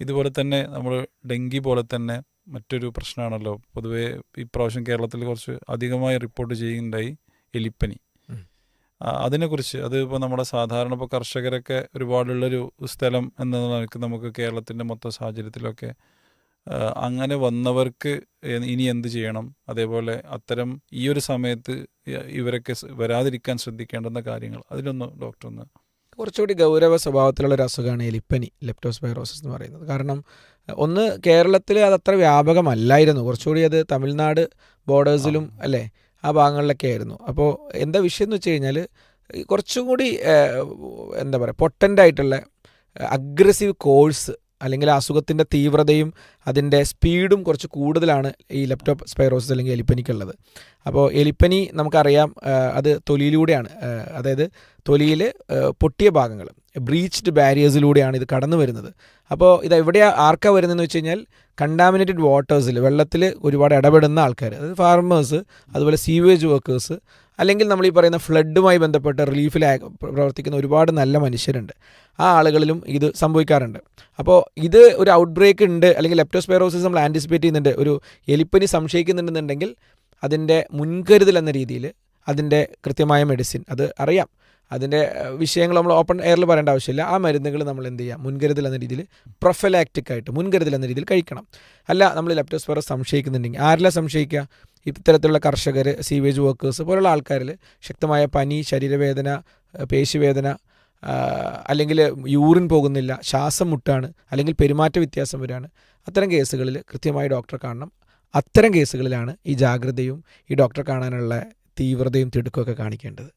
ഇതുപോലെ തന്നെ നമ്മൾ ഡെങ്കി പോലെ തന്നെ മറ്റൊരു പ്രശ്നമാണല്ലോ പൊതുവേ ഇപ്രാവശ്യം കേരളത്തിൽ കുറച്ച് അധികമായി റിപ്പോർട്ട് ചെയ്യുന്നുണ്ടായി എലിപ്പനി. അതിനെക്കുറിച്ച് അത് ഇപ്പോൾ നമ്മുടെ സാധാരണ ഇപ്പോൾ കർഷകരൊക്കെ ഒരുപാടുള്ളൊരു സ്ഥലം എന്ന നിലയ്ക്ക് നമുക്ക് കേരളത്തിൻ്റെ മൊത്തം സാഹചര്യത്തിലൊക്കെ അങ്ങനെ വന്നവർക്ക് ഇനി എന്ത് ചെയ്യണം, അതേപോലെ അത്തരം ഈ ഒരു സമയത്ത് ഇവരൊക്കെ വരാതിരിക്കാൻ ശ്രദ്ധിക്കേണ്ടുന്ന കാര്യങ്ങൾ അതിലൊന്ന് ഡോക്ടർ ഒന്ന്. കുറച്ചുകൂടി ഗൗരവ സ്വഭാവത്തിലുള്ള ഒരു അസുഖമാണ് എലിപ്പനി, ലെപ്റ്റോസ്പൈറോസിസ് എന്ന് പറയുന്നത്. കാരണം ഒന്ന് കേരളത്തിൽ അതത്ര വ്യാപകമല്ലായിരുന്നു, കുറച്ചുകൂടി അത് തമിഴ്നാട് ബോർഡേഴ്സിലും അല്ലേ ആ ഭാഗങ്ങളിലൊക്കെ ആയിരുന്നു. അപ്പോൾ എന്താ വിഷയം എന്ന് വെച്ച് കഴിഞ്ഞാൽ കുറച്ചും കൂടി എന്താ പറയുക പൊട്ടൻ്റായിട്ടുള്ള അഗ്രസീവ് കോഴ്സ് അല്ലെങ്കിൽ അസുഖത്തിൻ്റെ തീവ്രതയും അതിൻ്റെ സ്പീഡും കുറച്ച് കൂടുതലാണ് ഈ ലെപ്റ്റോസ്പൈറോസിസ് അല്ലെങ്കിൽ എലിപ്പനിക്കുള്ളത്. അപ്പോൾ എലിപ്പനി നമുക്കറിയാം അത് തൊലിയിലൂടെയാണ്, അതായത് തൊലിയിൽ പൊട്ടിയ ഭാഗങ്ങൾ ബ്രീച്ച്ഡ് ബാരിയേഴ്സിലൂടെയാണ് ഇത് കടന്നു വരുന്നത്. അപ്പോൾ ഇത് എവിടെയാണ് ആർക്കാണ് വരുന്നതെന്ന് വെച്ച് കഴിഞ്ഞാൽ കണ്ടാമിനേറ്റഡ് വാട്ടേഴ്സിൽ വെള്ളത്തിൽ ഒരുപാട് ഇടപെടുന്ന ആൾക്കാർ, അതായത് ഫാർമേഴ്സ്, അതുപോലെ സീവേജ് വർക്കേഴ്സ്, അല്ലെങ്കിൽ നമ്മൾ ഈ പറയുന്ന ഫ്ലഡുമായി ബന്ധപ്പെട്ട് റിലീഫിൽ പ്രവർത്തിക്കുന്ന ഒരുപാട് നല്ല മനുഷ്യരുണ്ട്. ആ ആളുകളിലും ഇത് സംഭവിക്കാറുണ്ട്. അപ്പോൾ ഇത് ഒരു ഔട്ട് ബ്രേക്ക് ഉണ്ട് അല്ലെങ്കിൽ ലെപ്റ്റോസ്പൈറോസിസ് നമ്മൾ ആൻറ്റിസിപ്പേറ്റ് ചെയ്യുന്നുണ്ട്, ഒരു എലിപ്പനി സംശയിക്കുന്നുണ്ടെന്നുണ്ടെങ്കിൽ അതിൻ്റെ മുൻകരുതൽ എന്ന രീതിയിൽ അതിൻ്റെ കൃത്യമായ മെഡിസിൻ അത് അറിയാം. അതിൻ്റെ വിഷയങ്ങൾ നമ്മൾ ഓപ്പൺ എയറിൽ പറയേണ്ട ആവശ്യമില്ല. ആ മരുന്നുകൾ നമ്മൾ എന്ത് ചെയ്യുക, മുൻകരുതൽ എന്ന രീതിയിൽ പ്രൊഫലാക്റ്റിക് ആയിട്ട് മുൻകരുതൽ എന്ന രീതിയിൽ കഴിക്കണം. അല്ല നമ്മൾ ലെപ്റ്റോസ്പൈറോസിസ് സംശയിക്കുന്നുണ്ടെങ്കിൽ ആരെല്ലാം സംശയിക്കുക, ഇത്തരത്തിലുള്ള കർഷകർ, സീവേജ് വർക്കേഴ്സ് പോലുള്ള ആൾക്കാരിൽ ശക്തമായ പനി, ശരീരവേദന, പേശിവേദന, അല്ലെങ്കിൽ യൂറിൻ പോകുന്നില്ല, ശ്വാസം മുട്ടാണ്, അല്ലെങ്കിൽ പെരുമാറ്റ വ്യത്യാസം വരികയാണ്, അത്തരം കേസുകളിൽ കൃത്യമായി ഡോക്ടറെ കാണണം. അത്തരം കേസുകളിലാണ് ഈ ജാഗ്രതയും ഈ ഡോക്ടറെ കാണാനുള്ള തീവ്രതയും തിടുക്കമൊക്കെ കാണിക്കേണ്ടത്.